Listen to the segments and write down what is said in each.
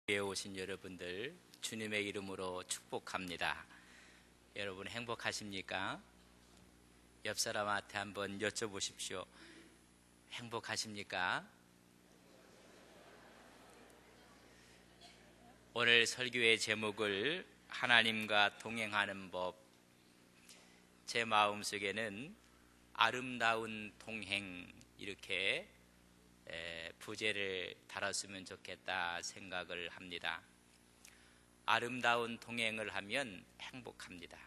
교회에 오신 여러분들 주님의 이름으로 축복합니다. 여러분 행복하십니까? 옆 사람한테 한번 여쭤보십시오. 행복하십니까? 오늘 설교의 제목을 하나님과 동행하는 법, 제 마음속에는 아름다운 동행 이렇게 부제를 달았으면 좋겠다 생각을 합니다. 아름다운 동행을 하면 행복합니다.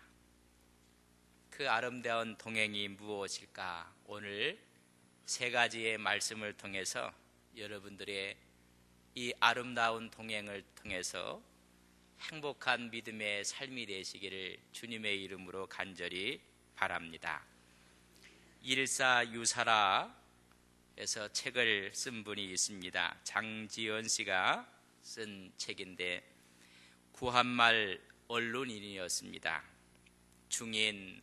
그 아름다운 동행이 무엇일까? 오늘 세 가지의 말씀을 통해서 여러분들의 이 아름다운 동행을 통해서 행복한 믿음의 삶이 되시기를 주님의 이름으로 간절히 바랍니다. 일사유사라 에서 책을 쓴 분이 있습니다. 장지연 씨가 쓴 책인데 구한말 언론인이었습니다. 중인,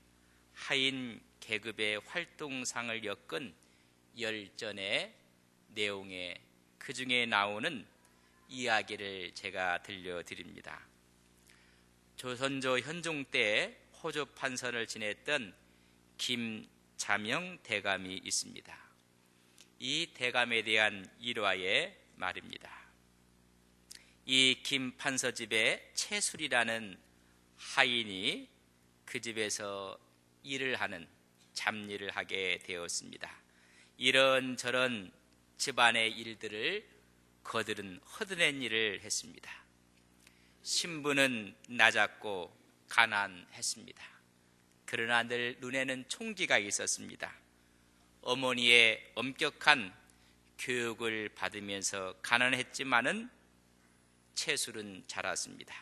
하인 계급의 활동상을 엮은 열전의 내용에 그 중에 나오는 이야기를 제가 들려드립니다. 조선조 현종 때 호조 판서를 지냈던 김자명 대감이 있습니다. 이 대감에 대한 일화의 말입니다. 이 김 판서 집에 채술이라는 하인이 그 집에서 일을 하는 잡일을 하게 되었습니다. 이런저런 집안의 일들을 거들은 허드렛 일을 했습니다. 신분은 낮았고 가난했습니다. 그러나 늘 눈에는 총기가 있었습니다. 어머니의 엄격한 교육을 받으면서 가난했지만은 채술은 자랐습니다.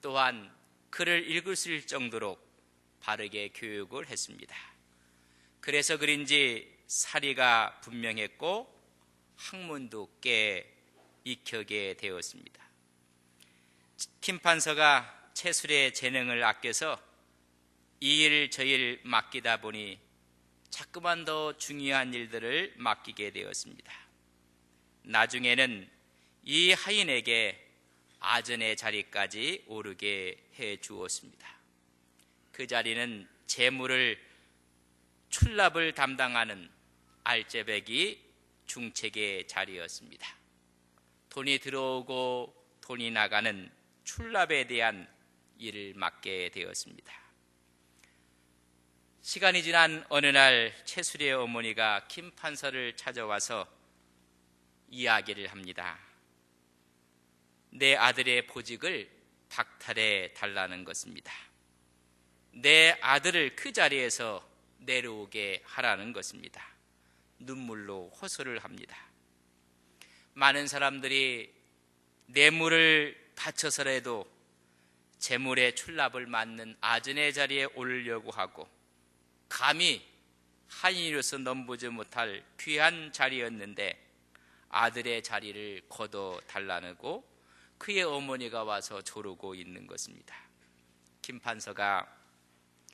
또한 글을 읽을 수 있을 정도로 바르게 교육을 했습니다. 그래서 그런지 사리가 분명했고 학문도 꽤 익히게 되었습니다. 김 판서가 채술의 재능을 아껴서 이 일 저 일 맡기다 보니 자꾸만 더 중요한 일들을 맡기게 되었습니다. 나중에는 이 하인에게 아전의 자리까지 오르게 해 주었습니다. 그 자리는 재물을 출납을 담당하는 알제백이 중책의 자리였습니다. 돈이 들어오고 돈이 나가는 출납에 대한 일을 맡게 되었습니다. 시간이 지난 어느 날 채술의 어머니가 김 판서를 찾아와서 이야기를 합니다. 내 아들의 보직을 박탈해 달라는 것입니다. 내 아들을 그 자리에서 내려오게 하라는 것입니다. 눈물로 호소를 합니다. 많은 사람들이 뇌물을 바쳐서라도 재물의 출납을 맡는 아전의 자리에 오르려고 하고 감히 하인으로서 넘보지 못할 귀한 자리였는데 아들의 자리를 거둬 달라고 그의 어머니가 와서 조르고 있는 것입니다. 김 판서가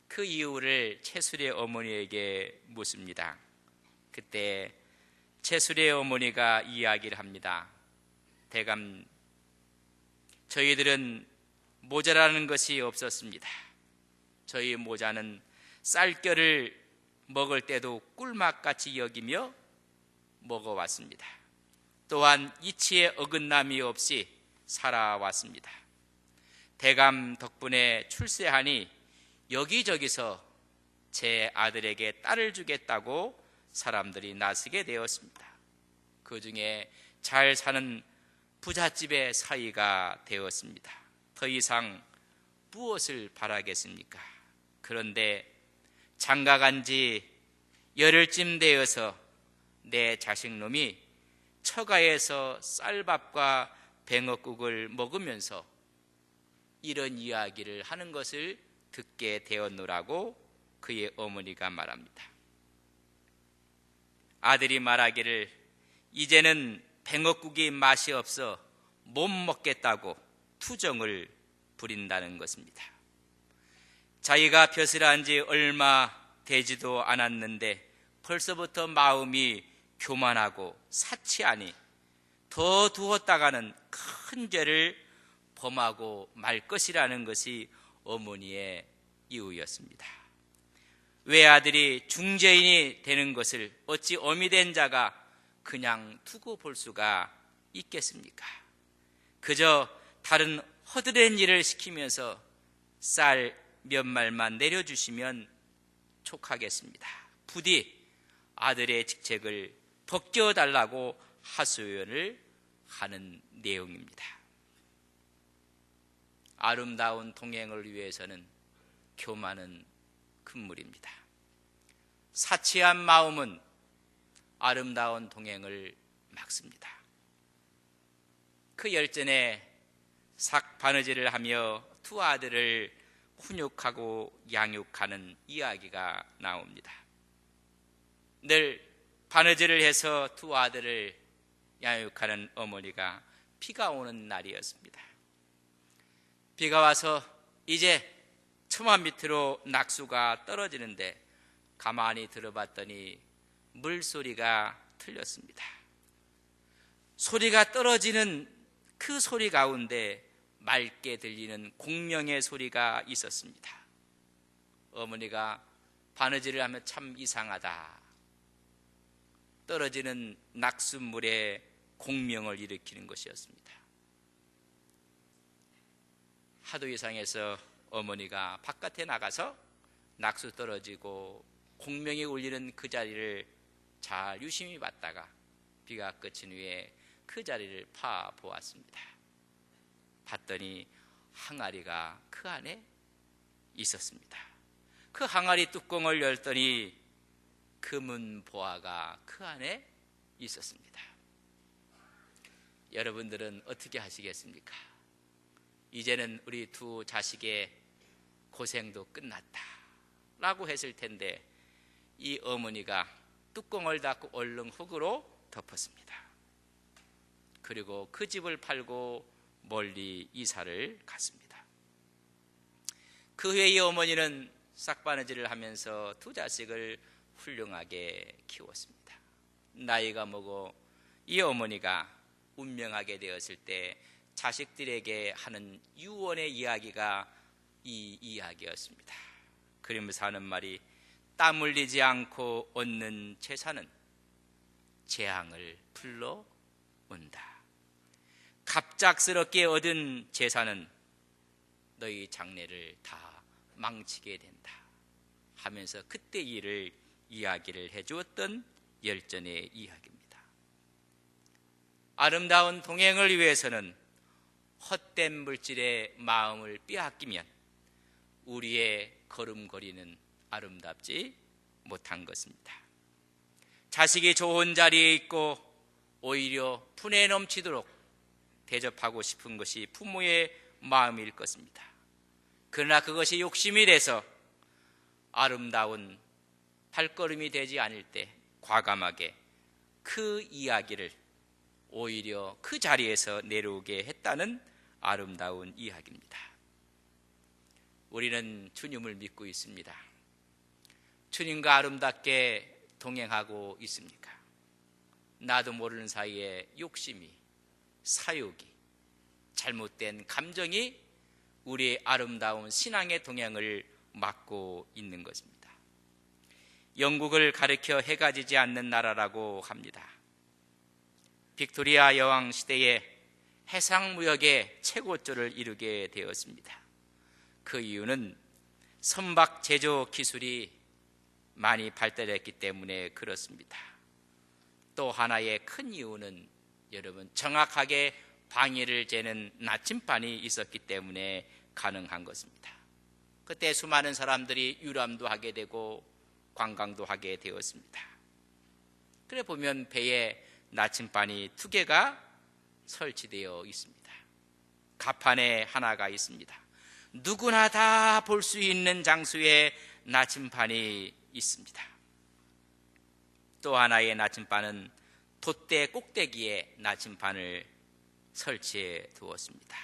그 이유를 채술의 어머니에게 묻습니다. 그때 채술의 어머니가 이야기를 합니다. 대감, 저희들은 모자라는 것이 없었습니다. 저희 모자는 쌀겨를 먹을 때도 꿀맛같이 여기며 먹어왔습니다. 또한 이치에 어긋남이 없이 살아왔습니다. 대감 덕분에 출세하니 여기저기서 제 아들에게 딸을 주겠다고 사람들이 나서게 되었습니다. 그 중에 잘 사는 부잣집의 사위가 되었습니다. 더 이상 무엇을 바라겠습니까? 그런데 장가간 지 열흘쯤 되어서 내 자식놈이 처가에서 쌀밥과 뱅어국을 먹으면서 이런 이야기를 하는 것을 듣게 되었노라고 그의 어머니가 말합니다. 아들이 말하기를 이제는 뱅어국이 맛이 없어 못 먹겠다고 투정을 부린다는 것입니다. 자기가 벼슬한 지 얼마 되지도 않았는데 벌써부터 마음이 교만하고 사치하니 더 두었다가는 큰 죄를 범하고 말 것이라는 것이 어머니의 이유였습니다. 외아들이 중죄인이 되는 것을 어찌 어미 된 자가 그냥 두고 볼 수가 있겠습니까? 그저 다른 허드렛 일을 시키면서 쌀 몇 말만 내려주시면 촉하겠습니다. 부디 아들의 직책을 벗겨달라고 하소연을 하는 내용입니다. 아름다운 동행을 위해서는 교만은 금물입니다. 사치한 마음은 아름다운 동행을 막습니다. 그 열전에 삭바느질을 하며 두 아들을 훈육하고 양육하는 이야기가 나옵니다. 늘 바느질을 해서 두 아들을 양육하는 어머니가 비가 오는 날이었습니다. 비가 와서 이제 처마 밑으로 낙수가 떨어지는데 가만히 들어봤더니 물소리가 틀렸습니다. 소리가 떨어지는 그 소리 가운데 맑게 들리는 공명의 소리가 있었습니다. 어머니가 바느질을 하면 참 이상하다. 떨어지는 낙수물에 공명을 일으키는 것이었습니다. 하도 이상해서 어머니가 바깥에 나가서 낙수 떨어지고 공명이 울리는 그 자리를 잘 유심히 봤다가 비가 그친 후에 그 자리를 파보았습니다. 봤더니 항아리가 그 안에 있었습니다. 그 항아리 뚜껑을 열더니 금은 보화가 그 안에 있었습니다. 여러분들은 어떻게 하시겠습니까? 이제는 우리 두 자식의 고생도 끝났다 라고 했을 텐데 이 어머니가 뚜껑을 닫고 얼른 흙으로 덮었습니다. 그리고 그 집을 팔고 멀리 이사를 갔습니다. 그 후에 이 어머니는 싹바느질을 하면서 두 자식을 훌륭하게 키웠습니다. 나이가 먹어 이 어머니가 운명하게 되었을 때 자식들에게 하는 유언의 이야기가 이 이야기였습니다. 그러면서 하는 말이 땀 흘리지 않고 얻는 재산은 재앙을 불러온다. 갑작스럽게 얻은 재산은 너희 장래를 다 망치게 된다 하면서 그때 일을 이야기를 해주었던 열전의 이야기입니다. 아름다운 동행을 위해서는 헛된 물질의 마음을 빼앗기면 우리의 걸음걸이는 아름답지 못한 것입니다. 자식이 좋은 자리에 있고 오히려 분에 넘치도록 대접하고 싶은 것이 부모의 마음일 것입니다. 그러나 그것이 욕심이 돼서 아름다운 발걸음이 되지 않을 때 과감하게 그 이야기를 오히려 그 자리에서 내려오게 했다는 아름다운 이야기입니다. 우리는 주님을 믿고 있습니다. 주님과 아름답게 동행하고 있습니까? 나도 모르는 사이에 욕심이, 사욕이, 잘못된 감정이 우리의 아름다운 신앙의 동행을 막고 있는 것입니다. 영국을 가리켜 해가 지지 않는 나라라고 합니다. 빅토리아 여왕 시대에 해상무역의 최고조를 이루게 되었습니다. 그 이유는 선박 제조 기술이 많이 발달했기 때문에 그렇습니다. 또 하나의 큰 이유는 여러분 정확하게 방위를 재는 나침반이 있었기 때문에 가능한 것입니다. 그때 수많은 사람들이 유람도 하게 되고 관광도 하게 되었습니다. 그래 보면 배에 나침반이 2개가 설치되어 있습니다. 갑판에 하나가 있습니다. 누구나 다 볼 수 있는 장소에 나침반이 있습니다. 또 하나의 나침반은 돛대 꼭대기에 나침반을 설치해 두었습니다.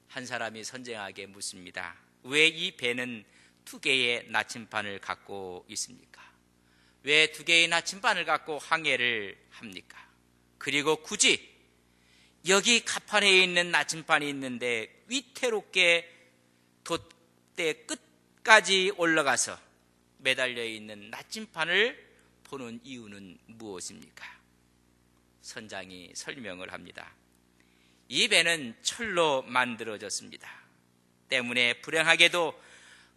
한 사람이 선쟁하게 묻습니다. 왜 이 배는 2개의 나침반을 갖고 있습니까? 왜 2개의 나침반을 갖고 항해를 합니까? 그리고 굳이 여기 가판에 있는 나침반이 있는데 위태롭게 돛대 끝까지 올라가서 매달려 있는 나침반을 보는 이유는 무엇입니까? 선장이 설명을 합니다. 이 배는 철로 만들어졌습니다. 때문에 불행하게도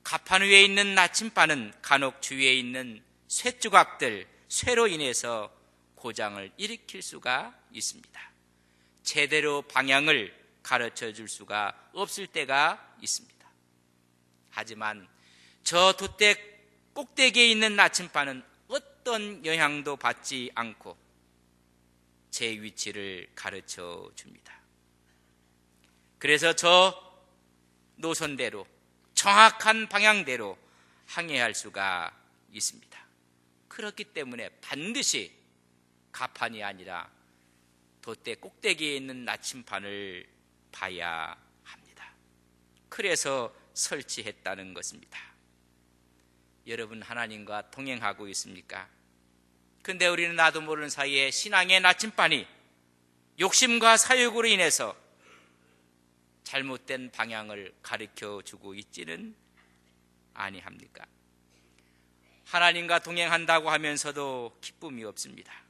가판 위에 있는 나침반은 간혹 주위에 있는 쇠조각들, 쇠로 인해서 고장을 일으킬 수가 있습니다. 제대로 방향을 가르쳐 줄 수가 없을 때가 있습니다. 하지만 저 돛대 꼭대기에 있는 나침반은 어떤 영향도 받지 않고 제 위치를 가르쳐 줍니다. 그래서 저 노선대로 정확한 방향대로 항해할 수가 있습니다. 그렇기 때문에 반드시 가판이 아니라 돛대 꼭대기에 있는 나침반을 봐야 합니다. 그래서 설치했다는 것입니다. 여러분, 하나님과 동행하고 있습니까? 근데 우리는 나도 모르는 사이에 신앙의 나침반이 욕심과 사욕으로 인해서 잘못된 방향을 가르쳐 주고 있지는 아니합니까? 하나님과 동행한다고 하면서도 기쁨이 없습니다.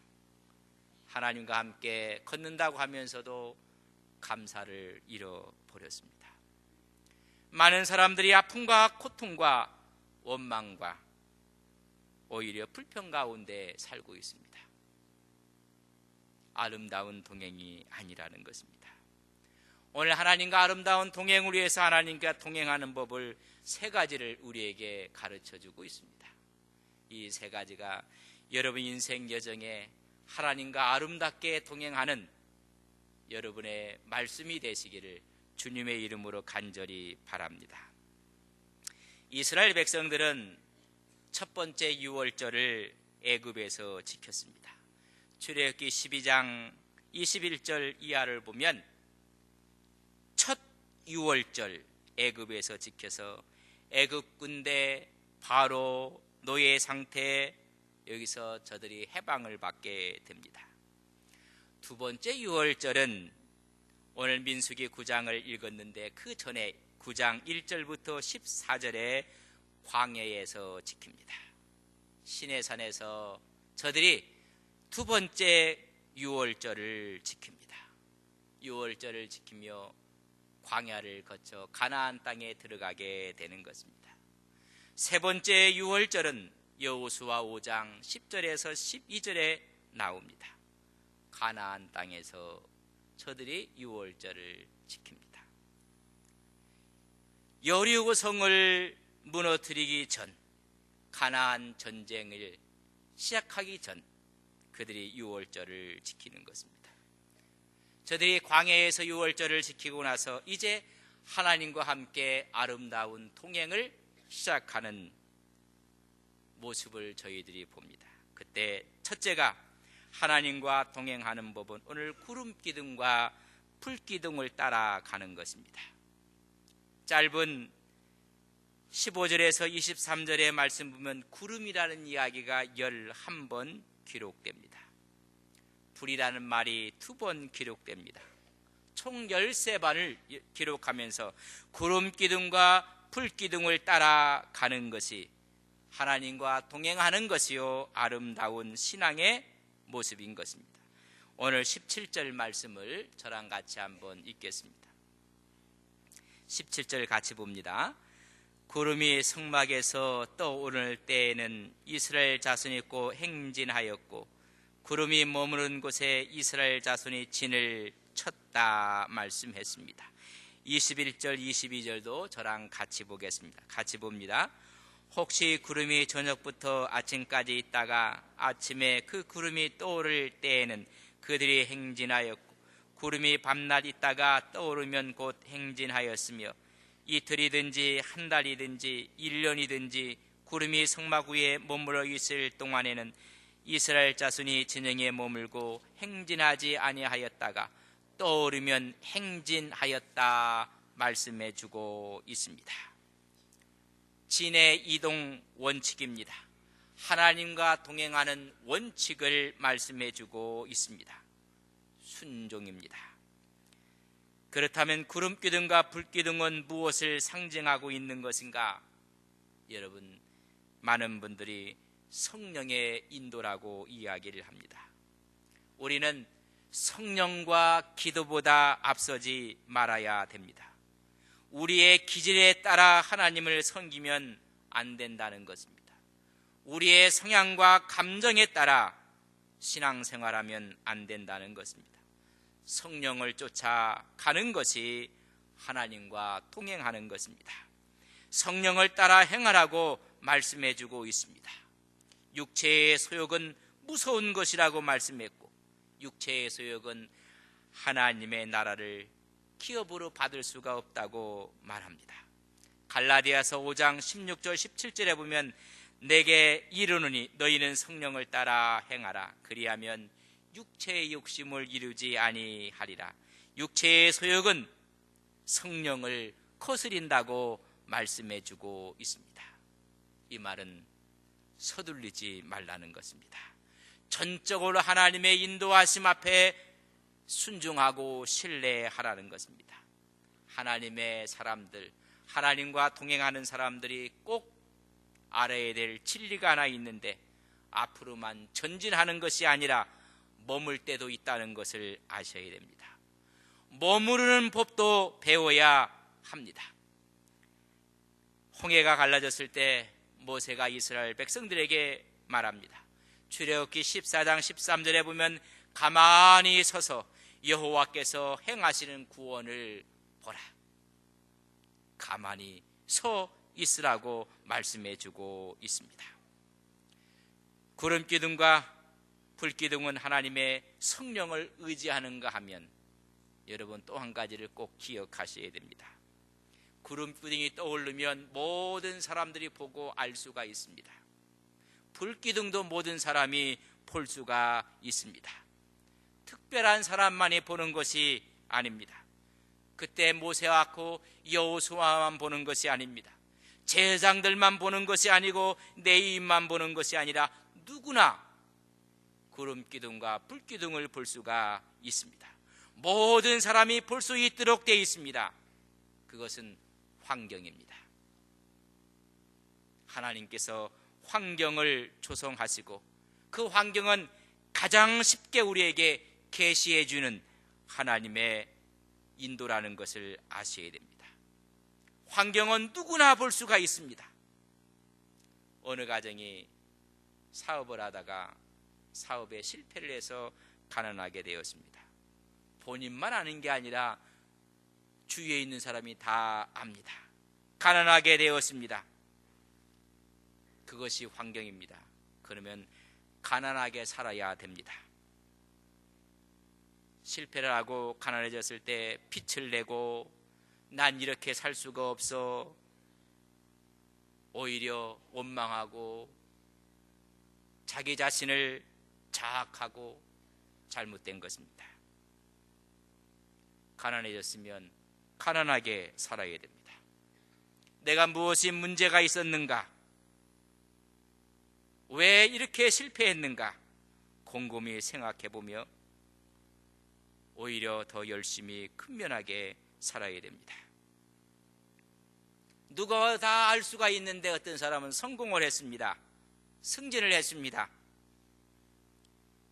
하나님과 함께 걷는다고 하면서도 감사를 잃어버렸습니다. 많은 사람들이 아픔과 고통과 원망과 오히려 불평 가운데 살고 있습니다. 아름다운 동행이 아니라는 것입니다. 오늘 하나님과 아름다운 동행을 위해서 하나님과 동행하는 법을 세 가지를 우리에게 가르쳐주고 있습니다. 이 세 가지가 여러분 인생 여정에 하나님과 아름답게 동행하는 여러분의 말씀이 되시기를 주님의 이름으로 간절히 바랍니다. 이스라엘 백성들은 첫 번째 유월절을 애굽에서 지켰습니다. 출애굽기 12장 21절 이하를 보면 첫 유월절 애굽에서 지켜서 애굽 군대 바로 노예 상태에 여기서 저들이 해방을 받게 됩니다. 두 번째 유월절은 오늘 민수기 9장을 읽었는데 그 전에 9장 1절부터 14절에 광야에서 지킵니다. 시내산에서 저들이 두 번째 유월절을 지킵니다. 유월절을 지키며 광야를 거쳐 가나안 땅에 들어가게 되는 것입니다. 세 번째 유월절은 여호수아 5장 10절에서 12절에 나옵니다. 가나안 땅에서 저들이 유월절을 지킵니다. 여리고 성을 무너뜨리기 전, 가나안 전쟁을 시작하기 전 그들이 유월절을 지키는 것입니다. 저들이 광야에서 유월절을 지키고 나서 이제 하나님과 함께 아름다운 동행을 시작하는 모습을 저희들이 봅니다. 그때 첫째가 하나님과 동행하는 법은 오늘 구름기둥과 불기둥을 따라가는 것입니다. 짧은 15절에서 23절의 말씀 보면 구름이라는 이야기가 11번 기록됩니다. 불이라는 말이 2번 기록됩니다. 총 13번을 기록하면서 구름기둥과 불기둥을 따라가는 것이 하나님과 동행하는 것이요 아름다운 신앙의 모습인 것입니다. 오늘 17절 말씀을 저랑 같이 한번 읽겠습니다. 17절 같이 봅니다. 구름이 성막에서 떠오를 때에는 이스라엘 자손이 곧 행진하였고 구름이 머무는 곳에 이스라엘 자손이 진을 쳤다 말씀했습니다. 21절 22절도 저랑 같이 보겠습니다. 같이 봅니다. 혹시 구름이 저녁부터 아침까지 있다가 아침에 그 구름이 떠오를 때에는 그들이 행진하였고 구름이 밤낮 있다가 떠오르면 곧 행진하였으며 이틀이든지 한 달이든지 1년이든지 구름이 성막 위에 머물러 있을 동안에는 이스라엘 자손이 진영에 머물고 행진하지 아니하였다가 떠오르면 행진하였다 말씀해 주고 있습니다. 진의 이동 원칙입니다. 하나님과 동행하는 원칙을 말씀해 주고 있습니다. 순종입니다. 그렇다면 구름기둥과 불기둥은 무엇을 상징하고 있는 것인가? 여러분, 많은 분들이 성령의 인도라고 이야기를 합니다. 우리는 성령과 기도보다 앞서지 말아야 됩니다. 우리의 기질에 따라 하나님을 섬기면 안 된다는 것입니다. 우리의 성향과 감정에 따라 신앙생활하면 안 된다는 것입니다. 성령을 쫓아 가는 것이 하나님과 동행하는 것입니다. 성령을 따라 행하라고 말씀해주고 있습니다. 육체의 소욕은 무서운 것이라고 말씀했고, 육체의 소욕은 하나님의 나라를 기업으로 받을 수가 없다고 말합니다. 갈라디아서 5장 16절 17절에 보면 내게 이르노니 너희는 성령을 따라 행하라. 그리하면 육체의 욕심을 이루지 아니하리라. 육체의 소욕은 성령을 거스린다고 말씀해주고 있습니다. 이 말은 서둘리지 말라는 것입니다. 전적으로 하나님의 인도하심 앞에 순종하고 신뢰하라는 것입니다. 하나님의 사람들, 하나님과 동행하는 사람들이 꼭 알아야 될 진리가 하나 있는데, 앞으로만 전진하는 것이 아니라 머물 때도 있다는 것을 아셔야 됩니다. 머무르는 법도 배워야 합니다. 홍해가 갈라졌을 때 모세가 이스라엘 백성들에게 말합니다. 출애굽기 14장 13절에 보면 가만히 서서 여호와께서 행하시는 구원을 보라. 가만히 서 있으라고 말씀해주고 있습니다. 구름기둥과 불기둥은 하나님의 성령을 의지하는가 하면 여러분 또 한 가지를 꼭 기억하셔야 됩니다. 구름기둥이 떠오르면 모든 사람들이 보고 알 수가 있습니다. 불기둥도 모든 사람이 볼 수가 있습니다. 특별한 사람만이 보는 것이 아닙니다. 그때 모세와 여호수아만 보는 것이 아닙니다. 제사장들만 보는 것이 아니고 레위인만 보는 것이 아니라 누구나 구름기둥과 불기둥을 볼 수가 있습니다. 모든 사람이 볼 수 있도록 되어 있습니다. 그것은 환경입니다. 하나님께서 환경을 조성하시고 그 환경은 가장 쉽게 우리에게 계시해 주는 하나님의 인도라는 것을 아셔야 됩니다. 환경은 누구나 볼 수가 있습니다. 어느 가정이 사업을 하다가 사업에 실패를 해서 가난하게 되었습니다. 본인만 아는 게 아니라 주위에 있는 사람이 다 압니다. 가난하게 되었습니다. 그것이 환경입니다. 그러면 가난하게 살아야 됩니다. 실패를 하고 가난해졌을 때 빚을 내고 난 이렇게 살 수가 없어 오히려 원망하고 자기 자신을 자학하고 잘못된 것입니다. 가난해졌으면 가난하게 살아야 됩니다. 내가 무엇이 문제가 있었는가? 왜 이렇게 실패했는가? 곰곰이 생각해보며 오히려 더 열심히 근면하게 살아야 됩니다. 누가 다 알 수가 있는데 어떤 사람은 성공을 했습니다. 승진을 했습니다.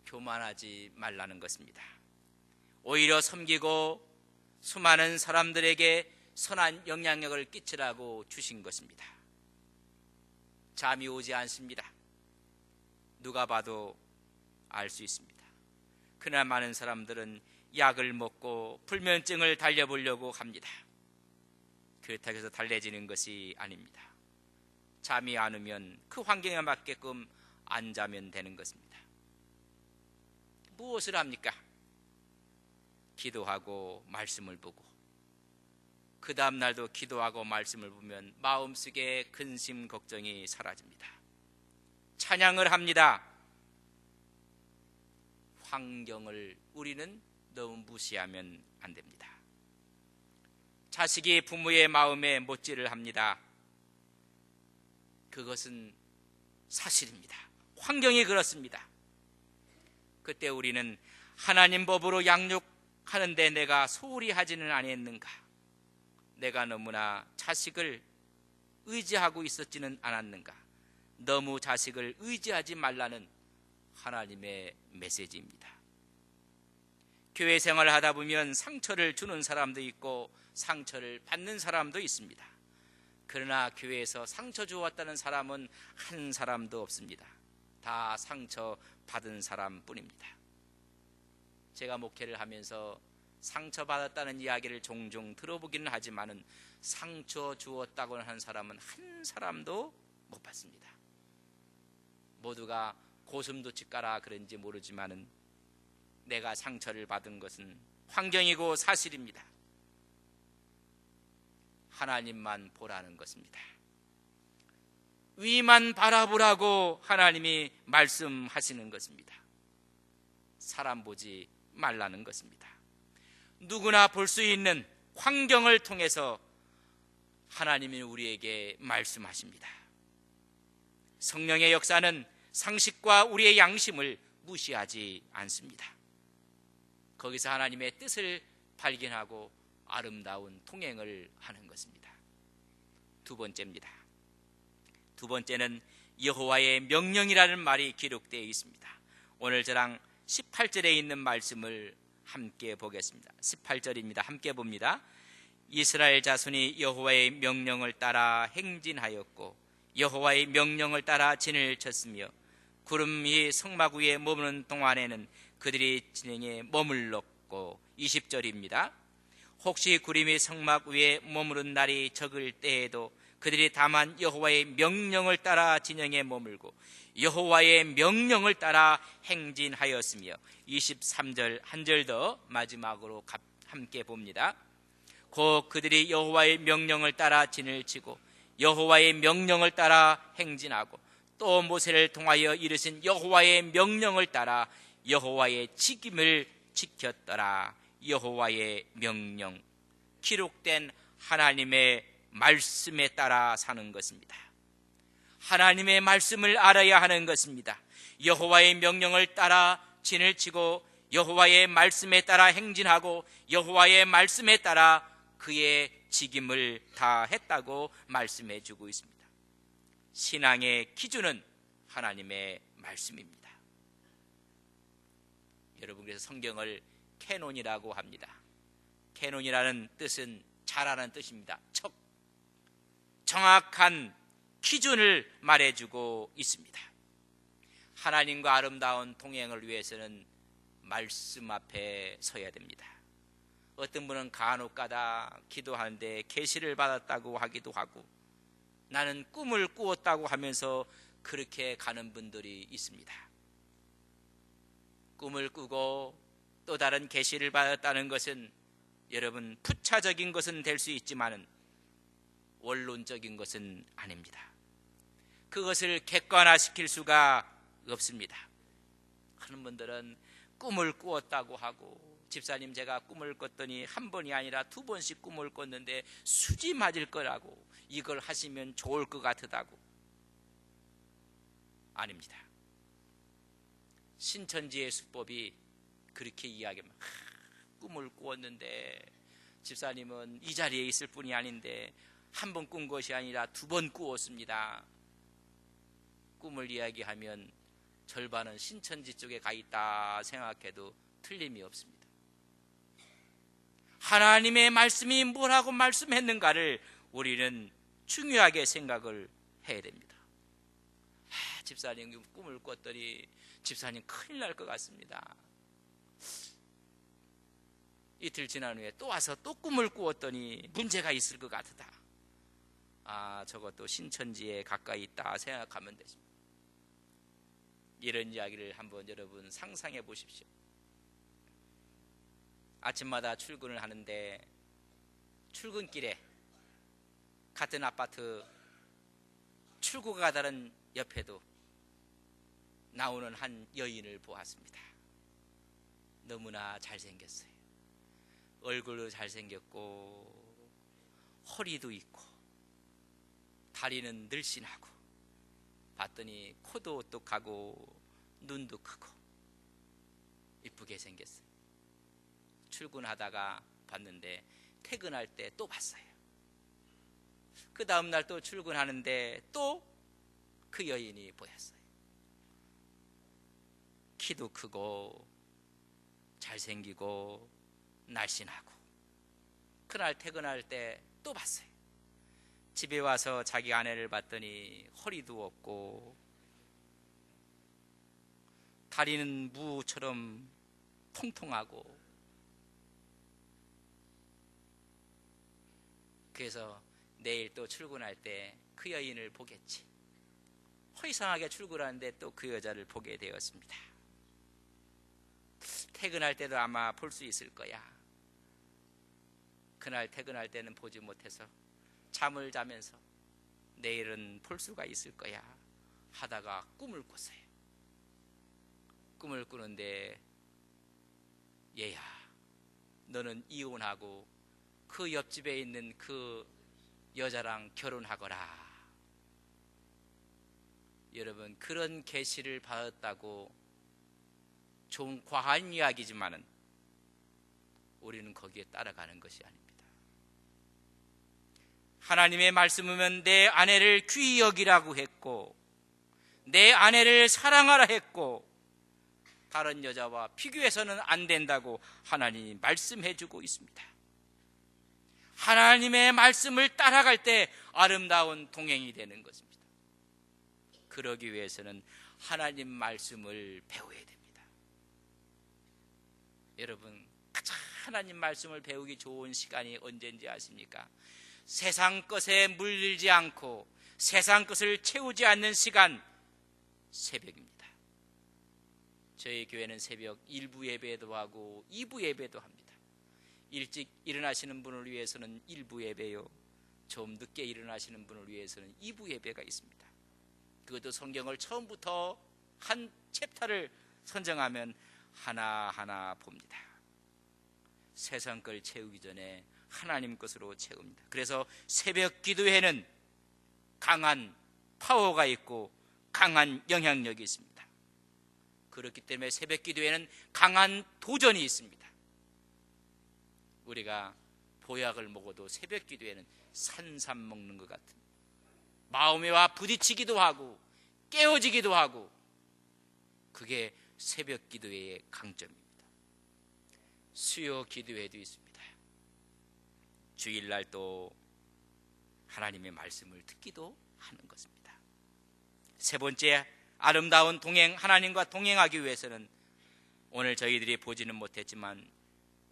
교만하지 말라는 것입니다. 오히려 섬기고 수많은 사람들에게 선한 영향력을 끼치라고 주신 것입니다. 잠이 오지 않습니다. 누가 봐도 알 수 있습니다. 그러나 많은 사람들은 약을 먹고 불면증을 달려보려고 합니다. 그렇다고 해서 달래지는 것이 아닙니다. 잠이 안 오면 그 환경에 맞게끔 안 자면 되는 것입니다. 무엇을 합니까? 기도하고 말씀을 보고 그 다음 날도 기도하고 말씀을 보면 마음속에 근심 걱정이 사라집니다. 찬양을 합니다. 환경을 우리는 너무 무시하면 안 됩니다. 자식이 부모의 마음에 못질을 합니다. 그것은 사실입니다. 환경이 그렇습니다. 그때 우리는 하나님 법으로 양육하는데 내가 소홀히 하지는 아니했는가? 내가 너무나 자식을 의지하고 있었지는 않았는가? 너무 자식을 의지하지 말라는 하나님의 메시지입니다. 교회 생활을 하다 보면 상처를 주는 사람도 있고 상처를 받는 사람도 있습니다. 그러나 교회에서 상처 주었다는 사람은 한 사람도 없습니다. 다 상처 받은 사람뿐입니다. 제가 목회를 하면서 상처받았다는 이야기를 종종 들어보기는 하지만은 상처 주었다고 하는 사람은 한 사람도 못 봤습니다. 모두가 고슴도치가라 그런지 모르지만은 내가 상처를 받은 것은 환경이고 사실입니다. 하나님만 보라는 것입니다. 위만 바라보라고 하나님이 말씀하시는 것입니다. 사람 보지 말라는 것입니다. 누구나 볼 수 있는 환경을 통해서 하나님이 우리에게 말씀하십니다. 성령의 역사는 상식과 우리의 양심을 무시하지 않습니다. 거기서 하나님의 뜻을 발견하고 아름다운 통행을 하는 것입니다. 두 번째입니다. 두 번째는 여호와의 명령이라는 말이 기록되어 있습니다. 오늘 저랑 18절에 있는 말씀을 함께 보겠습니다. 18절입니다. 함께 봅니다. 이스라엘 자손이 여호와의 명령을 따라 행진하였고 여호와의 명령을 따라 진을 쳤으며 구름이 성막 위에 머무는 동안에는 그들이 진행에 머물렀고 20절입니다. 혹시 구름이 성막 위에 머무른 날이 적을 때에도 그들이 다만 여호와의 명령을 따라 진영에 머물고 여호와의 명령을 따라 행진하였으며 23절 한 절 더 마지막으로 함께 봅니다. 곧 그들이 여호와의 명령을 따라 진을 치고 여호와의 명령을 따라 행진하고 또 모세를 통하여 이르신 여호와의 명령을 따라 여호와의 직임을 지켰더라. 여호와의 명령, 기록된 하나님의 말씀에 따라 사는 것입니다. 하나님의 말씀을 알아야 하는 것입니다. 여호와의 명령을 따라 진을 치고 여호와의 말씀에 따라 행진하고 여호와의 말씀에 따라 그의 직임을 다했다고 말씀해 주고 있습니다. 신앙의 기준은 하나님의 말씀입니다. 여러분, 그래서 성경을 캐논이라고 합니다. 캐논이라는 뜻은 잘하는 뜻입니다. 정확한 기준을 말해주고 있습니다. 하나님과 아름다운 동행을 위해서는 말씀 앞에 서야 됩니다. 어떤 분은 간혹가다 기도하는데 계시를 받았다고 하기도 하고 나는 꿈을 꾸었다고 하면서 그렇게 가는 분들이 있습니다. 꿈을 꾸고 또 다른 계시를 받았다는 것은 여러분 부차적인 것은 될 수 있지만은 원론적인 것은 아닙니다. 그것을 객관화시킬 수가 없습니다. 하는 분들은 꿈을 꾸었다고 하고 집사님 제가 꿈을 꿨더니 한 번이 아니라 두 번씩 꿈을 꿨는데 수지 맞을 거라고 이걸 하시면 좋을 것 같다고. 아닙니다. 신천지의 수법이 그렇게 이야기합니다. 꿈을 꾸었는데 집사님은 이 자리에 있을 뿐이 아닌데 한 번 꾼 것이 아니라 두 번 꾸었습니다. 꿈을 이야기하면 절반은 신천지 쪽에 가 있다 생각해도 틀림이 없습니다. 하나님의 말씀이 뭐라고 말씀했는가를 우리는 중요하게 생각을 해야 됩니다. 집사님 꿈을 꿨더니 집사님 큰일 날 것 같습니다. 이틀 지난 후에 또 와서 또 꿈을 꾸었더니 문제가 있을 것 같다. 저것도 신천지에 가까이 있다 생각하면 되십니다. 이런 이야기를 한번 여러분 상상해 보십시오. 아침마다 출근을 하는데 출근길에 같은 아파트 출구가 다른 옆에도 나오는 한 여인을 보았습니다. 너무나 잘생겼어요. 얼굴도 잘생겼고 허리도 있고 다리는 늘씬하고 봤더니 코도 오똑하고 눈도 크고 이쁘게 생겼어요. 출근하다가 봤는데 퇴근할 때 또 봤어요. 그 다음날 또 출근하는데 또 그 여인이 보였어요. 키도 크고 잘생기고 날씬하고. 그날 퇴근할 때 또 봤어요. 집에 와서 자기 아내를 봤더니 허리도 없고 다리는 무처럼 통통하고. 그래서 내일 또 출근할 때 그 여인을 보겠지. 허이상하게 출근하는데 또 그 여자를 보게 되었습니다. 퇴근할 때도 아마 볼 수 있을 거야. 그날 퇴근할 때는 보지 못해서 잠을 자면서 내일은 볼 수가 있을 거야 하다가 꿈을 꿨어요. 꿈을 꾸는데 얘야, 너는 이혼하고 그 옆집에 있는 그 여자랑 결혼하거라. 여러분, 그런 계시를 받았다고 좀 과한 이야기지만은 우리는 거기에 따라가는 것이 아닙니다. 하나님의 말씀이면 내 아내를 귀히 여기라고 했고 내 아내를 사랑하라 했고 다른 여자와 비교해서는 안 된다고 하나님이 말씀해 주고 있습니다. 하나님의 말씀을 따라갈 때 아름다운 동행이 되는 것입니다. 그러기 위해서는 하나님 말씀을 배워야 됩니다. 여러분, 가장 하나님 말씀을 배우기 좋은 시간이 언제인지 아십니까? 세상 것에 물들지 않고 세상 것을 채우지 않는 시간, 새벽입니다. 저희 교회는 새벽 1부 예배도 하고 2부 예배도 합니다. 일찍 일어나시는 분을 위해서는 1부 예배요, 좀 늦게 일어나시는 분을 위해서는 2부 예배가 있습니다. 그것도 성경을 처음부터 한 챕터를 선정하면 하나하나 봅니다. 세상 걸 채우기 전에 하나님 것으로 채웁니다. 그래서 새벽 기도회는 강한 파워가 있고 강한 영향력이 있습니다. 그렇기 때문에 새벽 기도회는 강한 도전이 있습니다. 우리가 보약을 먹어도 새벽 기도회는 산삼 먹는 것 같은, 마음에와 부딪히기도 하고 깨어지기도 하고, 그게 새벽 기도회의 강점입니다. 수요 기도회도 있습니다. 주일날 또 하나님의 말씀을 듣기도 하는 것입니다. 세 번째, 아름다운 동행, 하나님과 동행하기 위해서는 오늘 저희들이 보지는 못했지만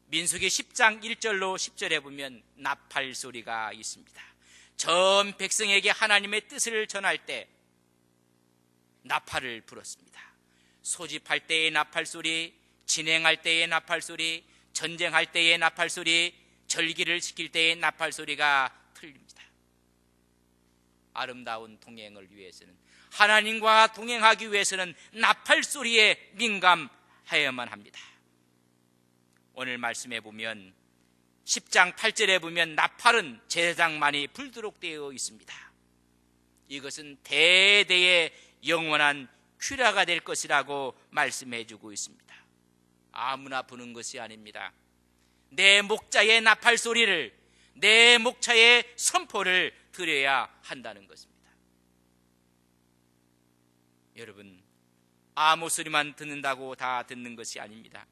민수기 10장 1절로 10절에 보면 나팔 소리가 있습니다. 전 백성에게 하나님의 뜻을 전할 때 나팔을 불었습니다. 소집할 때의 나팔 소리, 진행할 때의 나팔 소리, 전쟁할 때의 나팔 소리, 절기를 지킬 때의 나팔 소리가 틀립니다. 아름다운 동행을 위해서는, 하나님과 동행하기 위해서는 나팔 소리에 민감하여야만 합니다. 오늘 말씀해 보면 10장 8절에 보면 나팔은 제사장만이 불도록 되어 있습니다. 이것은 대대의 영원한 퀴라가 될 것이라고 말씀해 주고 있습니다. 아무나 부는 것이 아닙니다. 내 목자의 나팔 소리를, 내 목자의 선포를 들어야 한다는 것입니다. 여러분, 아무 소리만 듣는다고 다 듣는 것이 아닙니다.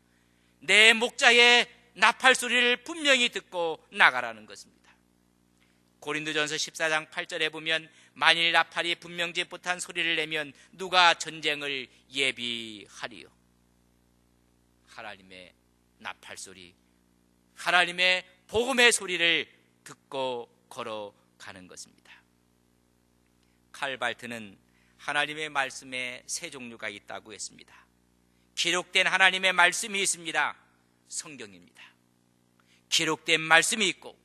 내 목자의 나팔 소리를 분명히 듣고 나가라는 것입니다. 고린도전서 14장 8절에 보면 만일 나팔이 분명지 못한 소리를 내면 누가 전쟁을 예비하리요. 하나님의 나팔 소리, 하나님의 복음의 소리를 듣고 걸어가는 것입니다. 칼발트는 하나님의 말씀에 세 종류가 있다고 했습니다. 기록된 하나님의 말씀이 있습니다. 성경입니다. 기록된 말씀이 있고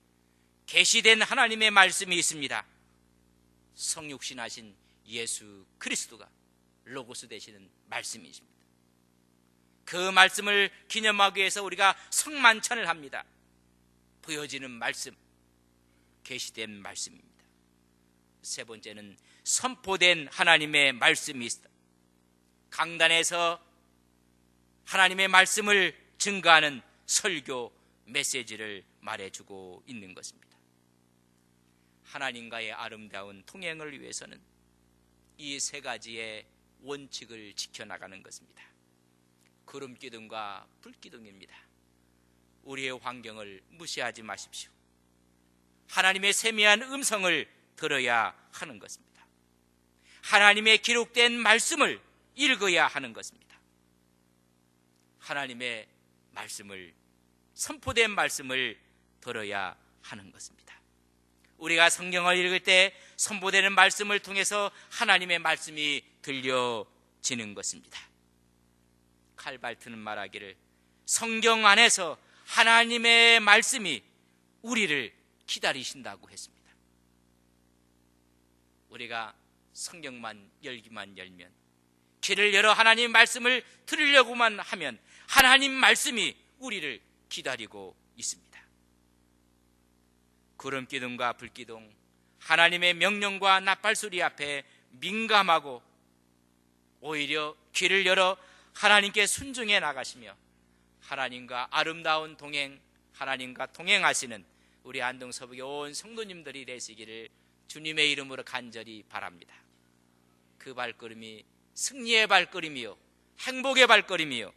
계시된 하나님의 말씀이 있습니다. 성육신하신 예수 그리스도가 로고스 되시는 말씀이십니다. 그 말씀을 기념하기 위해서 우리가 성만찬을 합니다. 보여지는 말씀, 계시된 말씀입니다. 세 번째는 선포된 하나님의 말씀이 있다. 강단에서 하나님의 말씀을 증거하는 설교 메시지를 말해주고 있는 것입니다. 하나님과의 아름다운 통행을 위해서는 이 세 가지의 원칙을 지켜나가는 것입니다. 구름기둥과 불기둥입니다. 우리의 환경을 무시하지 마십시오. 하나님의 세미한 음성을 들어야 하는 것입니다. 하나님의 기록된 말씀을 읽어야 하는 것입니다. 하나님의 말씀을, 선포된 말씀을 들어야 하는 것입니다. 우리가 성경을 읽을 때 선포되는 말씀을 통해서 하나님의 말씀이 들려지는 것입니다. 칼발트는 말하기를 성경 안에서 하나님의 말씀이 우리를 기다리신다고 했습니다. 우리가 성경만 열기만 열면, 귀를 열어 하나님 말씀을 들으려고만 하면 하나님 말씀이 우리를 기다리고 있습니다. 구름기둥과 불기둥, 하나님의 명령과 나팔소리 앞에 민감하고 오히려 귀를 열어 하나님께 순종해 나가시며 하나님과 아름다운 동행, 하나님과 동행하시는 우리 안동서북의 온 성도님들이 되시기를 주님의 이름으로 간절히 바랍니다. 그 발걸음이 승리의 발걸음이요, 행복의 발걸음이요,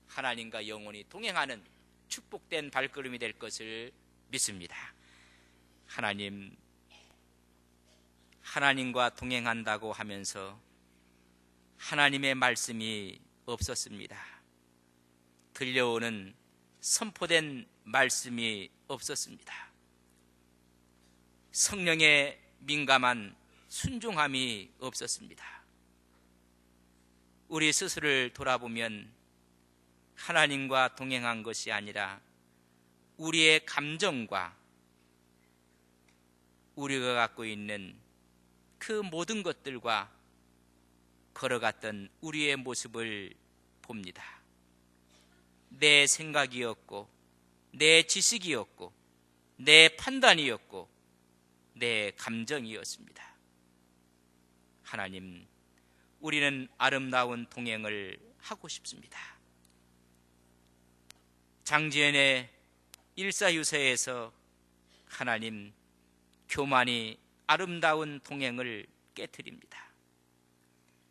하나님과 영원히 동행하는 축복된 발걸음이 될 것을 믿습니다. 하나님과 동행한다고 하면서 하나님의 말씀이 없었습니다. 들려오는 선포된 말씀이 없었습니다. 성령의 민감한 순종함이 없었습니다. 우리 스스로를 돌아보면 하나님과 동행한 것이 아니라 우리의 감정과 우리가 갖고 있는 그 모든 것들과 걸어갔던 우리의 모습을 봅니다. 내 생각이었고, 내 지식이었고, 내 판단이었고, 내 감정이었습니다. 하나님, 우리는 아름다운 동행을 하고 싶습니다. 장지연의 일사유서에서 하나님, 교만이 아름다운 동행을 깨트립니다.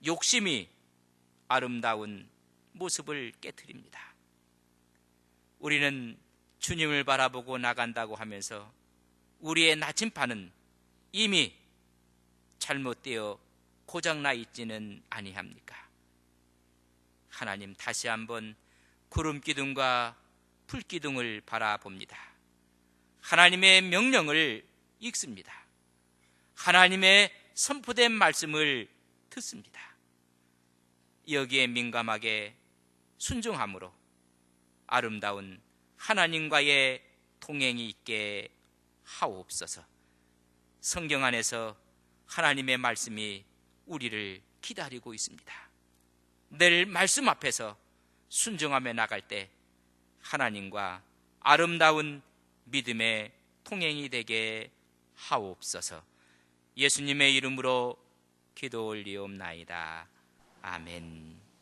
욕심이 아름다운 모습을 깨트립니다. 우리는 주님을 바라보고 나간다고 하면서 우리의 나침판은 이미 잘못되어 고장나 있지는 아니합니까? 하나님, 다시 한번 구름기둥과 불기둥을 바라봅니다. 하나님의 명령을 읽습니다. 하나님의 선포된 말씀을 듣습니다. 여기에 민감하게 순종함으로 아름다운 하나님과의 동행이 있게 하옵소서. 성경 안에서 하나님의 말씀이 우리를 기다리고 있습니다. 늘 말씀 앞에서 순종하며 나갈 때 하나님과 아름다운 믿음의 통행이 되게 하옵소서. 예수님의 이름으로 기도 올리옵나이다. 아멘.